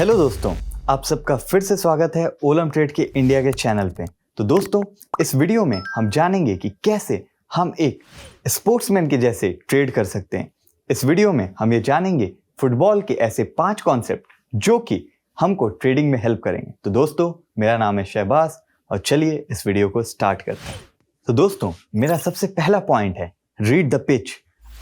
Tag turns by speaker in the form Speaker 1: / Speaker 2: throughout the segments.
Speaker 1: Hello दोस्तों, आप सबका फिर से स्वागत है ओलम ट्रेड के इंडिया के चैनल पे। तो दोस्तों, इस वीडियो में हम जानेंगे कि कैसे हम एक स्पोर्ट्समैन के जैसे ट्रेड कर सकते हैं। इस वीडियो में हम ये जानेंगे फुटबॉल के ऐसे 5 कॉन्सेप्ट जो कि हमको ट्रेडिंग में हेल्प करेंगे। तो दोस्तों, मेरा नाम है शहबाज और चलिए इस वीडियो को स्टार्ट करते हैं। तो दोस्तों, मेरा सबसे पहला पॉइंट है रीड द पिच।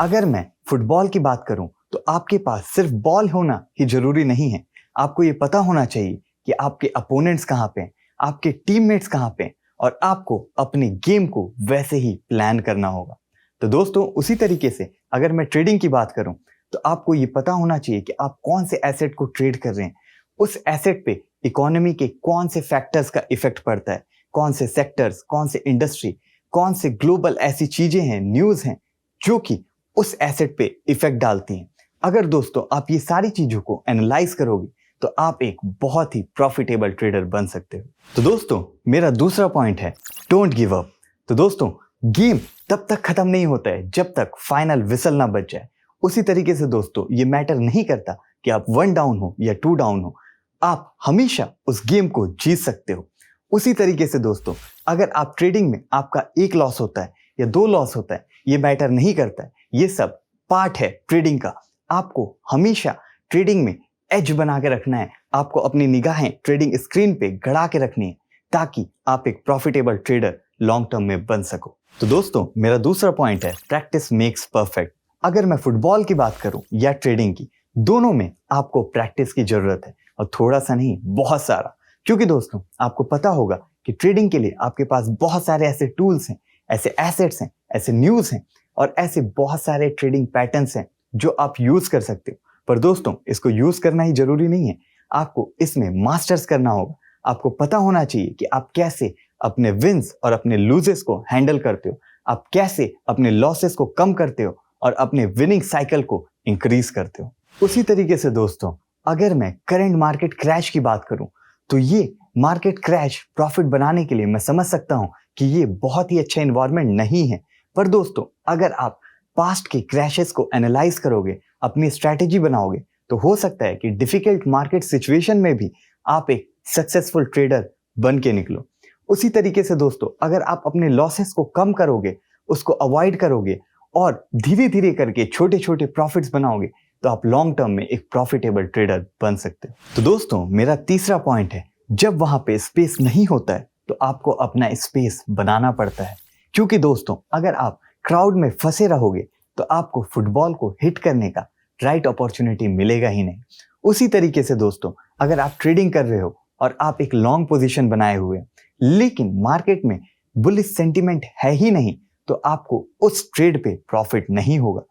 Speaker 1: अगर मैं फुटबॉल की बात करूं तो आपके पास सिर्फ बॉल होना ही जरूरी नहीं है। आपको ये पता होना चाहिए कि आपके अपोनेंट्स कहाँ पे हैं, आपके टीममेट्स कहाँ पे हैं और आपको अपने गेम को वैसे ही प्लान करना होगा। तो दोस्तों, उसी तरीके से अगर मैं ट्रेडिंग की बात करूं तो आपको ये पता होना चाहिए कि आप कौन से एसेट को ट्रेड कर रहे हैं, उस एसेट पे इकोनॉमी के कौन से फैक्टर्स का इफेक्ट पड़ता है, कौन से सेक्टर्स, कौन से इंडस्ट्री, कौन से ग्लोबल ऐसी चीजें हैं, न्यूज हैं जो कि उस एसेट पे इफेक्ट डालती हैं। अगर दोस्तों आप ये सारी चीजों को एनालाइज करोगे तो आप एक बहुत ही प्रॉफिटेबल ट्रेडर बन सकते हो। तो दोस्तों, मेरा दूसरा पॉइंट है डोंट गिव अप। तो दोस्तों, गेम तब तक खत्म नहीं होता है जब तक फाइनल विसल ना बज जाए। उसी तरीके से दोस्तों, ये मैटर नहीं करता कि आप 1 डाउन हो या 2 डाउन हो, आप हमेशा उस गेम को जीत सकते हो। उसी तरीके से दोस्तों, अगर आप ट्रेडिंग में आपका 1 लॉस होता है या 2 लॉस होता है, ये मैटर नहीं करता है। ये सब पार्ट है ट्रेडिंग का। आपको हमेशा ट्रेडिंग में एज बना के रखना है। आपको अपनी निगाहें ट्रेडिंग स्क्रीन पे गड़ा के रखनी है ताकि आप एक प्रॉफिटेबल ट्रेडर लॉन्ग टर्म में बन सको। तो दोस्तों, मेरा दूसरा पॉइंट है प्रैक्टिस मेक्स परफेक्ट। अगर मैं फुटबॉल की बात करूं या ट्रेडिंग की, दोनों में आपको प्रैक्टिस की जरूरत है और थोड़ा सा नहीं, बहुत सारा। क्योंकि दोस्तों, आपको पता होगा कि ट्रेडिंग के लिए आपके पास बहुत सारे ऐसे टूल्स हैं, ऐसे एसेट्स हैं, ऐसे न्यूज हैं और ऐसे बहुत सारे ट्रेडिंग पैटर्न्स हैं जो आप यूज कर सकते हो। पर दोस्तों, इसको यूज करना ही जरूरी नहीं है, आपको इसमें मास्टर्स करना होगा। आपको पता होना चाहिए कि आप कैसे अपने विंस और अपने लूजेस को हैंडल करते हो, आप कैसे अपने लॉसेस को कम करते हो और अपने विनिंग साइकिल को इंक्रीज करते हो। उसी तरीके से दोस्तों, अगर मैं करंट मार्केट क्रैश की बात करूं तो ये मार्केट क्रैश प्रॉफिट बनाने के लिए मैं समझ सकता हूं कि ये बहुत ही अच्छा एनवायरनमेंट नहीं है। पर दोस्तों, अगर आप पास्ट के क्रैशेस को एनालाइज करोगे, अपनी स्ट्रैटेजी बनाओगे, तो हो सकता है कि डिफिकल्ट मार्केट सिचुएशन में भी आप एक सक्सेसफुल ट्रेडर बन के निकलो। उसी तरीके से दोस्तों, अगर आप अपने लॉसेस को कम करोगे, उसको अवॉइड करोगे और धीरे धीरे करके छोटे छोटे प्रॉफिट्स बनाओगे, तो आप लॉन्ग टर्म में एक प्रॉफिटेबल ट्रेडर बन सकते हो। तो दोस्तों, मेरा तीसरा पॉइंट है जब वहां पे स्पेस नहीं होता है तो आपको अपना स्पेस बनाना पड़ता है। क्योंकि दोस्तों, अगर आप क्राउड में फंसे रहोगे तो आपको फुटबॉल को हिट करने का राइट अपॉर्चुनिटी मिलेगा ही नहीं। उसी तरीके से दोस्तों, अगर आप ट्रेडिंग कर रहे हो और आप एक लॉन्ग पोजीशन बनाए हुए लेकिन मार्केट में बुलिश सेंटीमेंट है ही नहीं, तो आपको उस ट्रेड पे प्रॉफिट नहीं होगा।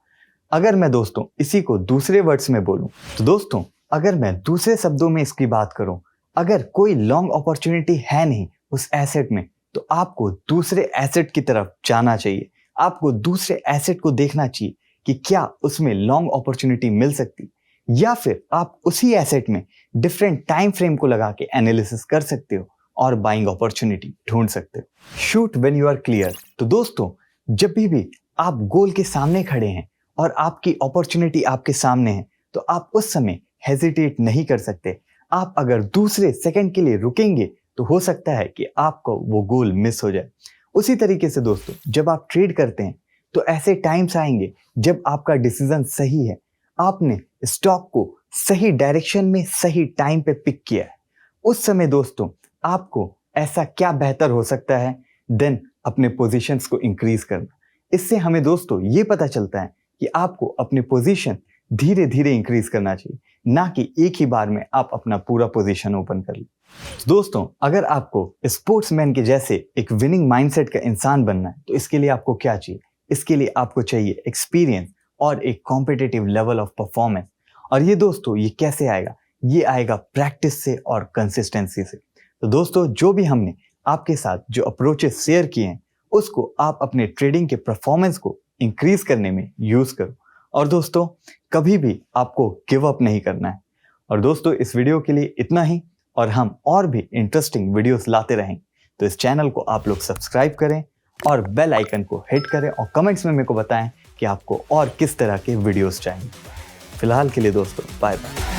Speaker 1: अगर मैं दोस्तों इसी को दूसरे वर्ड्स में बोलूं तो दोस्तों, अगर मैं दूसरे शब्दों में इसकी बात करूं, अगर कोई लॉन्ग अपॉर्चुनिटी है नहीं उस एसेट में, तो आपको दूसरे एसेट की तरफ जाना चाहिए। आपको दूसरे एसेट को देखना चाहिए कि क्या उसमें लॉन्ग अपॉर्चुनिटी मिल सकती, या फिर आप उसी एसेट में डिफरेंट टाइम फ्रेम को लगा के एनालिसिस कर सकते हो और बाइंग अपॉर्चुनिटी ढूंढ सकते हो। Shoot when you are clear. तो दोस्तों, जब भी आप गोल के सामने खड़े हैं और आपकी अपॉर्चुनिटी आपके सामने है, तो आप उस समय हेजिटेट नहीं कर सकते। आप अगर दूसरे सेकंड के लिए रुकेंगे तो हो सकता है कि आपको वो गोल मिस हो जाए। उसी तरीके से दोस्तों, जब आप ट्रेड करते हैं तो ऐसे टाइम्स आएंगे जब आपका डिसीजन सही है, आपने स्टॉक को सही डायरेक्शन में सही टाइम पे पिक किया है। उस समय दोस्तों, आपको ऐसा क्या बेहतर हो सकता है देन अपने पोजीशंस को इंक्रीज करना। इससे हमें दोस्तों ये पता चलता है कि आपको अपने पोजीशन धीरे धीरे इंक्रीज करना चाहिए, ना कि एक ही बार में आप अपना पूरा पोजीशन ओपन कर ले। दोस्तों, अगर आपको स्पोर्ट्समैन के जैसे एक विनिंग माइंडसेट का इंसान बनना है तो इसके लिए आपको क्या चाहिए? इसके लिए आपको चाहिए एक्सपीरियंस और एक कॉम्पिटिटिव लेवल ऑफ परफॉर्मेंस। और ये दोस्तों, ये कैसे आएगा? ये आएगा प्रैक्टिस से और कंसिस्टेंसी से। तो दोस्तों, जो भी हमने आपके साथ जो अप्रोचेस शेयर किए हैं, उसको आप अपने ट्रेडिंग के परफॉर्मेंस को इंक्रीज करने में यूज करो। और दोस्तों, कभी भी आपको गिव अप नहीं करना है। और दोस्तों, इस वीडियो के लिए इतना ही, और हम और भी इंटरेस्टिंग वीडियोस लाते रहेंगे। तो इस चैनल को आप लोग सब्सक्राइब करें और बेल आइकन को हिट करें और कमेंट्स में मेरे को बताएं कि आपको और किस तरह के वीडियोस चाहिए। फिलहाल के लिए दोस्तों, बाय बाय।